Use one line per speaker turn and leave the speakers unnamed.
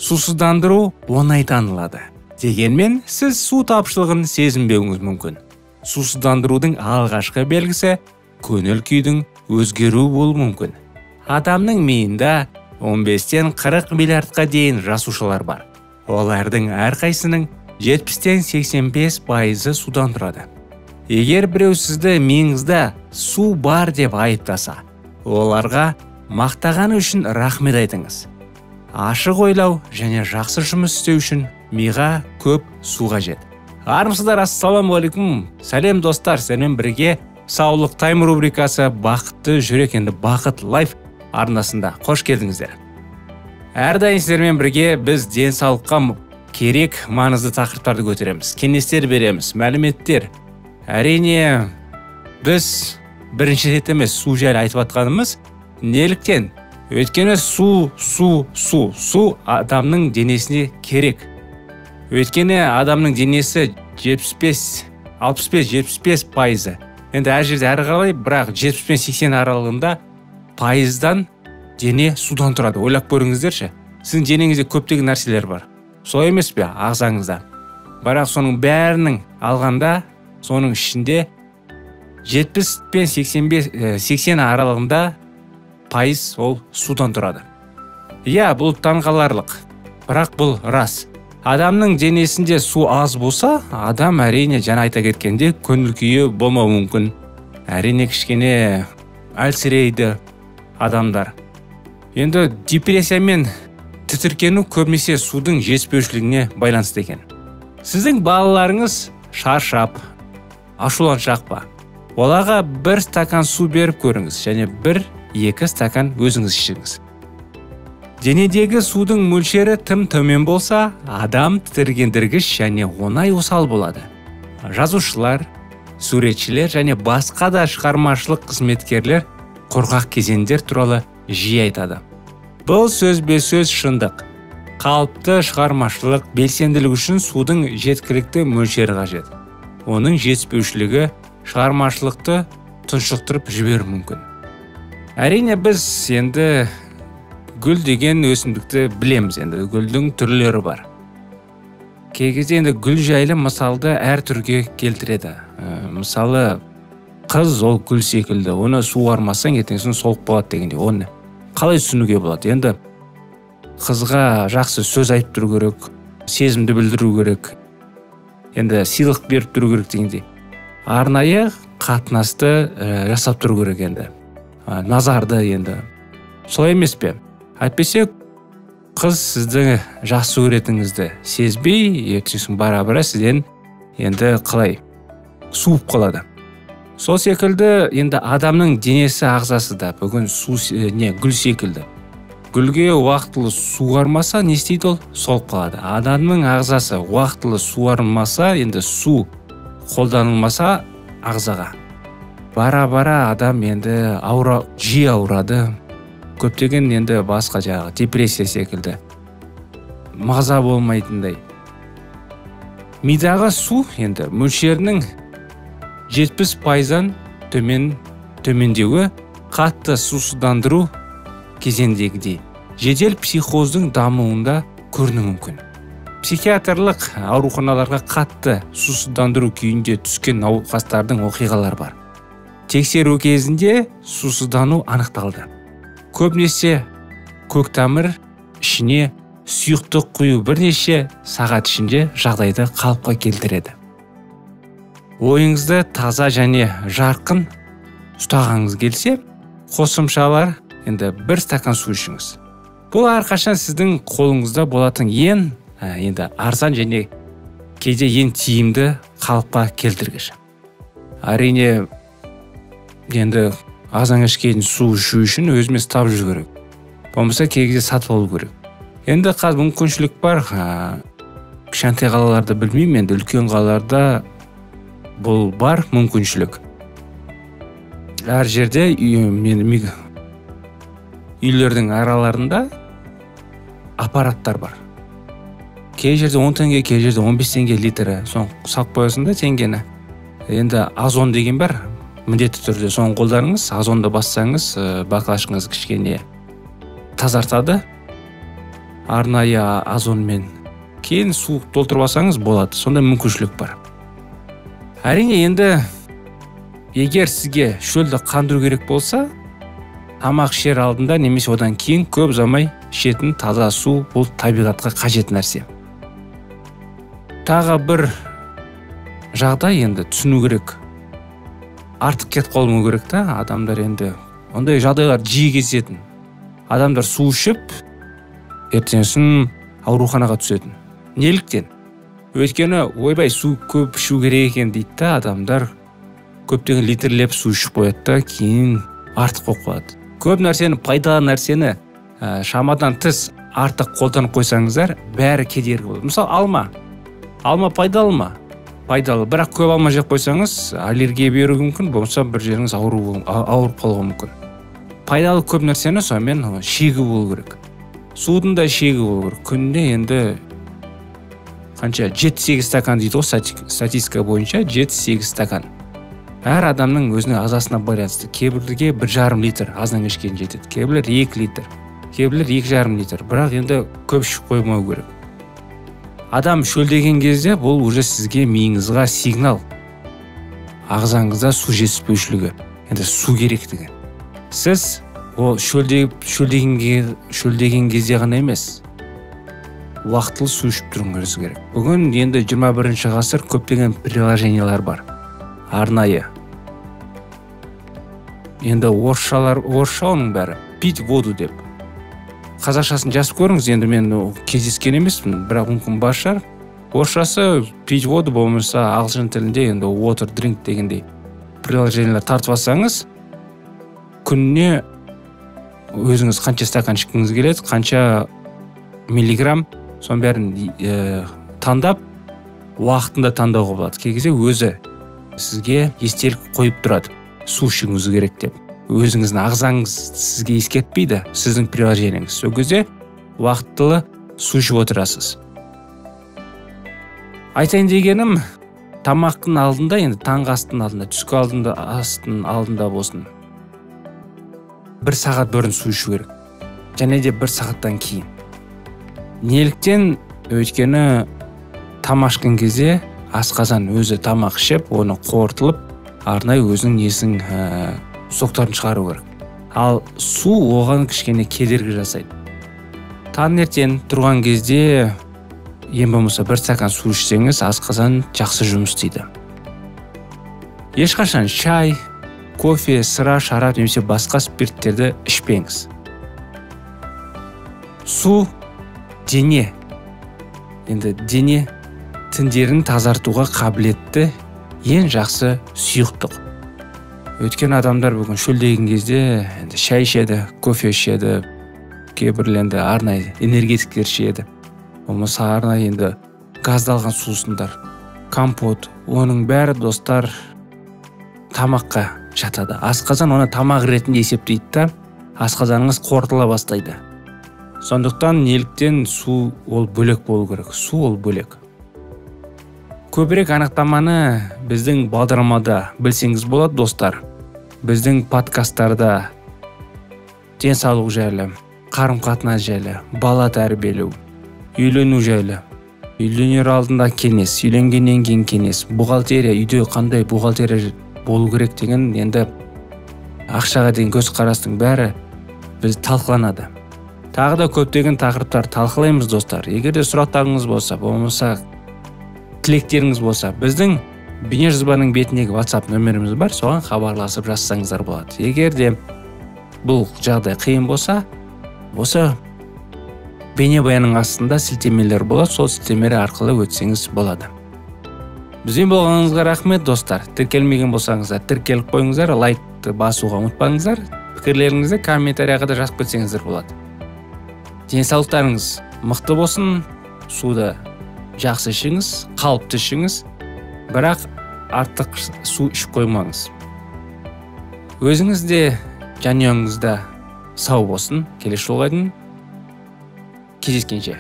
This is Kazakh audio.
сусыздандыру оңай танылады. Дегенмен, сіз су тапшылығын сезінбеуіңіз мүмкін. Сусыздандырудың алғашқы белгісі көңіл күйдің өзгеру болуы мүмкін. Адамның миында 15-тен 40 миллиардқа дейін жасушалар бар. Олардың әрқайсының 70-тен 85% судан тұрады. Егер біреу сізді миыңызда су бар деп айыптаса, оларға мақтағаны үшін рахмет айтыңыз. Ашық ойлау және жақсы жұмыс істеу үшін миға көп су қажет. Армысыздар, ассалаумағалейкум. Сәлем достар, сіздермен бірге саулық тайм рубрикасы бақытты жүрек, енді бақыт лайф арнасында қош келдіңіздер. Әрдайым сіздермен бірге біз денсаулыққа керек маңызды тақырыптарды көтереміз, кеңестер береміз, мәліметтер. Әрине, біз бірінші рет емес су жайлы айтып жатқанымыз неліктен? Өйткені су адамның денесіне керек. Өйткені адамның денесі 65-75%. Енді әр жерде әрі қарай, бірақ 70-80 аралығында пайыздан дене судан тұрады. Ойлап көріңіздерші. Сіздің денеңізде көптеген нәрселер бар. Солай емес пе ағзаңызда? Бірақ соның бәрінің алғанда, соның ішінде 70-80 аралығында пайыз ол судан тұрады. Иә, бұл таңғаларлық. Бірақ бұл рас. Адамның денесінде су аз болса, адам әрине жаңа айта кеткенде көңіл күйі болмауы мүмкін. Әрине кішкене әлсірейді адамдар. Енді депрессиямен тітіркену көбінесе судың жетіспеушілігіне байланысты екен. Сіздің балаларыңыз шаршап, ашуланшақ па? Оларға 1 стакан су беріп көріңіз, және 1-2 стакан өзіңіз ішіңіз. Денедегі судың мөлшері тым төмен болса, адам тітіргендіргіш және оңай осал болады. Жазушылар, суретшілер және басқа да шығармашылық қызметкерлер құрғақ кезеңдер туралы жиі айтады. Бұл сөзбе-сөз шындық. Қалыпты шығармашылық белсенділік үшін судың жеткілікті мөлшері қажет. Оның жетіспеушілігі шығармашылықты тұншықтырып жіберуі мүмкін. Әрине біз енді гүл деген өсімдікті білеміз, енді гүлдің түрлері бар. Кей кезде енді гүл жайлы мысалды әр түрге келтіреді. Мысалы, қыз ол гүл секілді, оны суармасаң ертеңгісін солып қалады дегенде, оны қалай түсінуге болады? Енді қызға жақсы сөз айтып тұру керек, сезімді білдіру керек, енді сыйлық беріп тұру керек дегенде, арнайы қатынасты жасап тұру керек енді. Назарды енді. Солай емес пе? Әйтпесе қыз сізді жақсы көретініңізді сезбей, ертеңгісін бара-бара сізден енді қалай суып қалады. Сол секілді енді адамның денесі ағзасы да бүгін гүл секілді. Гүлге уақытылы суармаса не істейді ол? Солып қалады. Адамның ағзасы уақытылы суармаса, енді су қолданылмаса ағзаға, бара-бара адам енді жиі аурады. Көптеген енді басқа жағы депрессия секілді. Маза болмайтындай. Мидағы су енді мөлшерінің 70%-дан төмендеуі қатты сусыздандыру кезеңдегідей жедел психоздың дамуында көрінуі мүмкін. Психиатрлық ауруханаларға қатты сусыздандыру күйінде түскен науқастардың оқиғалар бар. Тексеру кезінде сусыздану анықталды. Көбінесе көктамыр ішіне сұйықтық құю бірнеше сағат ішінде жағдайды қалыпқа келтіреді. Ойыңызды таза және жарқын ұстағыңыз келсе, қосымшалар енді 1 стакан су ішіңіз. Бұл әрқашан сіздің қолыңызда болатын енді арзан және кейде ең тиімді қалыпқа келтіргіш. Әрине енді азан ішкен су ішу үшін өзіміз тап жүру керек. Болмаса кейде сатып алу керек. Енді қазір мүмкіншілік бар. Кішкентай қалаларда білмеймін, енді үлкен қалаларда бұл бар мүмкіншілік. Әр жерде үйлердің араларында аппараттар бар. Кей жерде 10 теңге, кей жерде 15 теңге литрі. Соң сақ қоясың да теңгені. Енді озон деген бар. Міндетті түрде соны қолдарыңыз, озонды бассаңыз, баклашыңыз кішкене тазартады. арнайы озонмен. Кейін су толтырып алсаңыз болады. Сондай мүмкіншілік бар. Әрине, енді егер сізге шөлді қандыру керек болса, тамақ ішер алдында немесе одан кейін көп ұзамай ішетін таза су бұл табиғатқа қажет нәрсе. Тағы бір жағдай енді түсіну керек. Артық кетіп қалмау керек та, адамдар енді ондай жағдайлар жиі кездесетін. Адамдар су ішіп, ертеңгісін ауруханаға түсетін. Неліктен? Өйткені ойбай су көп ішу керек екен дейді да, адамдар көптеген литрлеп су ішіп қояды да, кейін артық болып қалады. Көп нәрсені, пайдалы нәрсені шамадан тыс артық қолданып қойсаңыздар, бәрі кедергі болады. Мысалы, алма пайдалы ма? Пайдалы, бірақ көп алма жеп қойсаңыз, аллергия беруі мүмкін, болмаса бір жеріңіз ауырып қалуы мүмкін. Пайдалы көп нәрсені сонымен шегі болу керек. Судың да шегі болу керек. Күнде енді қанша 7-8 стакан дейді ғой, статистика бойынша 7-8 стакан. Әр адамның өзінің ағзасына байланысты. Кейбіреуге 1,5 литр аздан ішкен жетеді, кейбіреулер 2 литр, кейбіреулер 2,5 литр. Бірақ енді көп ішіп қоймау керек. Адам шөлдеген кезде бұл уже сізге миыңызға сигнал. Ағзаңызда су жетіспеушілігі, енді су керектігі. Сіз ол шөлдеген кезде ғана емес, уақытылы су ішіп тұруыңыз керек. Бүгін енді 21 ғасыр көптеген приложениялар бар. Арнайы. Енді орысша оның бәрі. Пить воду деп. Қазақшасын жазып көріңіз, енді мен кездескен емеспін, бірақ мүмкін бар шығар. Орысшасы пить воду болмаса ағылшын тілінде енді water drink дегендей приложениялар тартып алсаңыз, күніне өзіңіз қанша стакан ішкіңіз келеді, қанша миллиграмм, соның бәрін таңдап, уақытында таңдауға болады. Кей кезде өзі сізге естелік қойып тұрады, су ішуіңіз керек деп. Өзіңіздің ағзаңыз сізге ескертпейді, сіздің приложениеңіз. Сол кезде уақытылы су ішіп отырасыз. Айтайын дегенім, тамақтың алдында, енді таңғы астың алдында, түскі алдында болсын, 1 сағат бұрын су ішу керек. Және де 1 сағаттан кейін. Неліктен? Өйткені тамақ ішкен кезде асқазан өзі тамақ ішіп, оны қорытылып, арнайы өзінің несін соқтарын шығару керек. Ал су оған кішкене кедергі жасайды. Таңертең тұрған кезде ең болмаса 1 стакан су ішсеңіз, асқазан жақсы жұмыс істейді. Ешқашан шай, кофе, сыра, шарап немесе басқа спирттерді ішпеңіз. Су дене. Енді дене тіндерін тазартуға қабілетті ең жақсы сұйықтық. Өйткені адамдар бүгін шөлдеген кезде енді шай ішеді, кофе ішеді, кейбіреулер арнайы энергетиктер ішеді. Болмаса арнайы енді газдалған сусындар, компот, оның бәрі достар тамаққа жатады. Асқазан оны тамақ ретінде есептейді да, асқазаныңыз қорытыла бастайды. Сондықтан неліктен су ол бөлек болу керек. Су ол бөлек. Көбірек анықтаманы біздің бағдарламада білсеңіз болады, достар. Біздің подкасттарда денсаулық жайлы, қарым-қатынас жайлы, бала тәрбиелеу, үйлену жайлы, үйленер алдында кеңес, үйленгеннен кейін кеңес, бухгалтерия, үйде қандай бухгалтерия болу керек деген, енді ақшаға деген көзқарастың бәрі біз талқыланады. Тағы да көптеген тақырыптар талқылаймыз, достар. Егер де сұрақтарыңыз болса, болмаса тілектеріңіз болса, біздің бейнежазбаның бетіндегі WhatsApp нөміріміз бар, соған хабарласып жазсаңыздар болады. Егер де бұл жағдай қиын болса, осы бейнебаянның астында сілтемелер болады, сол сілтемелер арқылы өтсеңіз болады. Бізбен болғаныңызға рахмет, достар. Тіркелмеген болсаңыздар, тіркеліп қойыңыздар, лайкты басуға ұмытпаңыздар. Пікірлеріңізді комментарияға да жазып кетсеңіздер болады. Денсаулықтарыңыз мықты болсын, суды жақсы ішіңіз, қалыпты ішіңіз, бірақ артық су ішіп қоймаңыз. Өзіңіз де жанұяңыз да сау болсын. Келесі жолға дейін кездескенше.